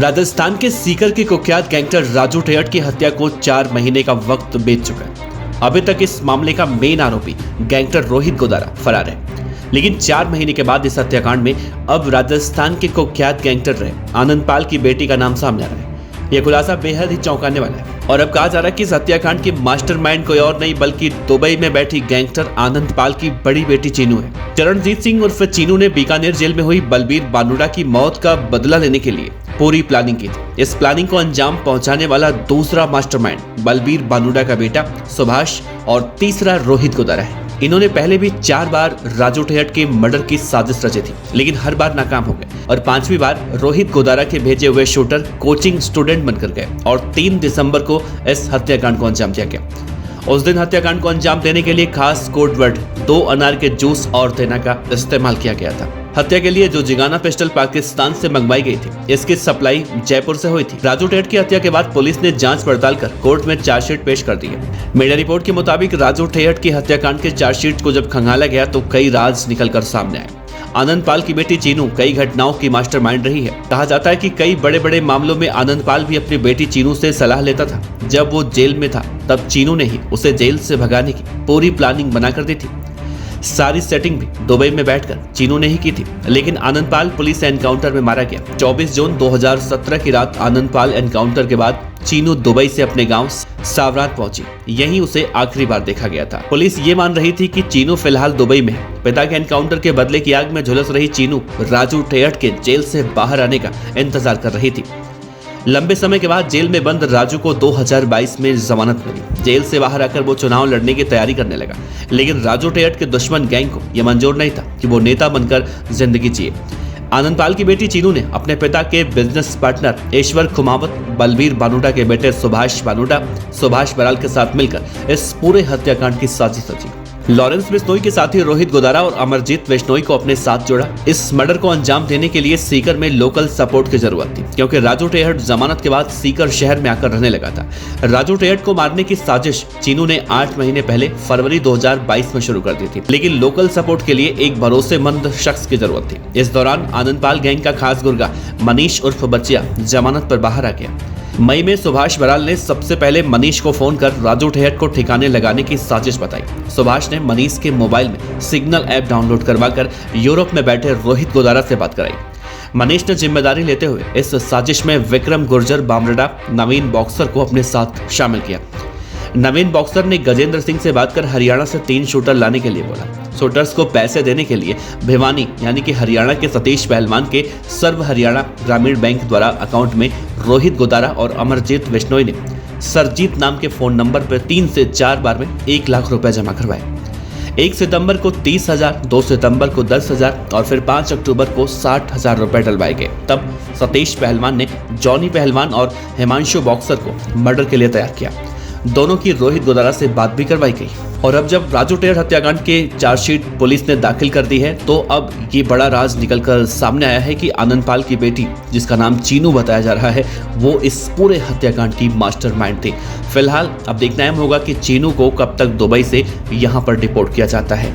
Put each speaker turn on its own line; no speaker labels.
राजस्थान के सीकर के कुख्यात गैंगस्टर राजू टेहट की हत्या को 4 महीने का वक्त बीत चुका है। अभी तक इस मामले का मेन आरोपी गैंगस्टर रोहित गोदारा फरार है, लेकिन 4 महीने के बाद इस हत्याकांड में अब राजस्थान के कुख्यात गैंगस्टर रहे आनंदपाल की बेटी का नाम सामने आ रहा है। यह खुलासा बेहद ही चौंकाने वाला है और अब कहा जा रहा है कि इस हत्याकांड की मास्टरमाइंड कोई और नहीं बल्कि दुबई में बैठी गैंगस्टर आनंदपाल की बड़ी बेटी चीनू है। चरणजीत सिंह उर्फ चीनू ने बीकानेर जेल में हुई बलबीर बानुड़ा की मौत का बदला लेने के लिए पूरी प्लानिंग की थी। इस प्लानिंग को अंजाम पहुंचाने वाला दूसरा मास्टरमाइंड बलबीर बानुड़ा का बेटा सुभाष और तीसरा रोहित गोदारा है। इन्होंने पहले भी 4 बार राजू टेहट के मर्डर की साजिश रची थी, लेकिन हर बार नाकाम हो गए और 5वीं बार रोहित गोदारा के भेजे हुए शूटर कोचिंग स्टूडेंट बनकर गए और 3 दिसंबर को इस हत्याकांड को अंजाम दिया गया। उस दिन हत्याकांड को अंजाम देने के लिए खास कोड वर्ड 2 अनार के जूस और तेना का इस्तेमाल किया गया था। हत्या के लिए जो जिगाना पिस्टल पाकिस्तान से मंगवाई गई थी, इसकी सप्लाई जयपुर से हुई थी। राजू टेहट की हत्या के बाद पुलिस ने जांच पड़ताल कर कोर्ट में चार्जशीट पेश कर दी है। मीडिया रिपोर्ट के मुताबिक राजू टेहट की हत्याकांड के चार्जशीट को जब खंगाला गया तो कई राज निकलकर सामने आए। आनंदपाल की बेटी चीनू कई घटनाओं की मास्टरमाइंड रही है। कहा जाता है कि कई बड़े बड़े मामलों में आनंदपाल भी अपनी बेटी चीनू से सलाह लेता था। जब वो जेल में था तब चीनू ने ही उसे जेल से भगाने की पूरी प्लानिंग बना कर दी थी। सारी सेटिंग भी दुबई में बैठकर चीनू ने ही की थी, लेकिन आनंदपाल पुलिस एनकाउंटर में मारा गया। 24 जून 2017 की रात आनंदपाल एनकाउंटर के बाद चीनू दुबई से अपने गांव सावरात पहुंची। यहीं उसे आखिरी बार देखा गया था। पुलिस ये मान रही थी कि चीनू फिलहाल दुबई में है। पिता के एनकाउंटर के बदले की आग में झुलस रही चीनू राजू टेहट के जेल से बाहर आने का इंतजार कर रही थी। लंबे समय के बाद जेल में बंद राजू को 2022 में जमानत मिली। जेल से बाहर आकर वो चुनाव लड़ने की तैयारी करने लगा, लेकिन राजू टेहट के दुश्मन गैंग को यह मंजूर नहीं था कि वो नेता बनकर जिंदगी जिए। आनंदपाल की बेटी चीनू ने अपने पिता के बिजनेस पार्टनर ईश्वर कुमावत, बलबीर बानुड़ा के बेटे सुभाष बानुड़ा, सुभाष बराल के साथ मिलकर इस पूरे हत्याकांड की साजिश रची। लॉरेंस बिश्नोई के साथी रोहित गोदारा और अमरजीत बिश्नोई को अपने साथ जोड़ा। इस मर्डर को अंजाम देने के लिए सीकर में लोकल सपोर्ट की जरूरत थी, क्योंकि राजू टेहट जमानत के बाद सीकर शहर में आकर रहने लगा था। राजू टेहट को मारने की साजिश चीनू ने 8 महीने पहले फरवरी 2022 में शुरू कर दी थी, लेकिन लोकल सपोर्ट के लिए एक भरोसेमंद शख्स की जरूरत थी। इस दौरान आनंदपाल गैंग का खास गुर्गा मनीष उर्फ बच्चिया जमानत पर बाहर आ गया। मई में सुभाष बराल ने सबसे पहले मनीष को फोन कर राजू टेहट को ठिकाने लगाने की साजिश बताई। सुभाष ने मनीष के मोबाइल में सिग्नल ऐप डाउनलोड करवाकर यूरोप में बैठे रोहित गोदारा से बात कराई। मनीष ने जिम्मेदारी लेते हुए इस साजिश में विक्रम गुर्जर बामरडा, नवीन बॉक्सर को अपने साथ शामिल किया। नवीन बॉक्सर ने गजेंद्र सिंह से बात कर हरियाणा से 3 शूटर लाने के लिए बोला। शूटर्स को पैसे देने के लिए भिवानी यानी कि हरियाणा के सतीश पहलवान के सर्व हरियाणा ग्रामीण बैंक द्वारा अकाउंट में रोहित गोदारा और अमरजीत बिश्नोई ने सरजीत नाम के फोन नंबर पर 3 से 4 बार में 1 लाख रुपए जमा करवाए। 1 सितंबर को 30,000, 2 सितंबर को 10,000 और फिर 5 अक्टूबर को 60,000 रुपए डलवाए गए। तब सतीश पहलवान ने जॉनी पहलवान और हिमांशु बॉक्सर को मर्डर के लिए तैयार किया। दोनों की रोहित गोदारा से बात भी करवाई गई और अब जब राजू टेहट हत्याकांड के चार्जशीट पुलिस ने दाखिल कर दी है, तो अब ये बड़ा राज निकलकर सामने आया है कि आनंदपाल की बेटी, जिसका नाम चीनू बताया जा रहा है, वो इस पूरे हत्याकांड की मास्टरमाइंड थी। फिलहाल अब देखना अहम होगा कि चीनू को कब तक दुबई से यहाँ पर डिपोर्ट किया जाता है।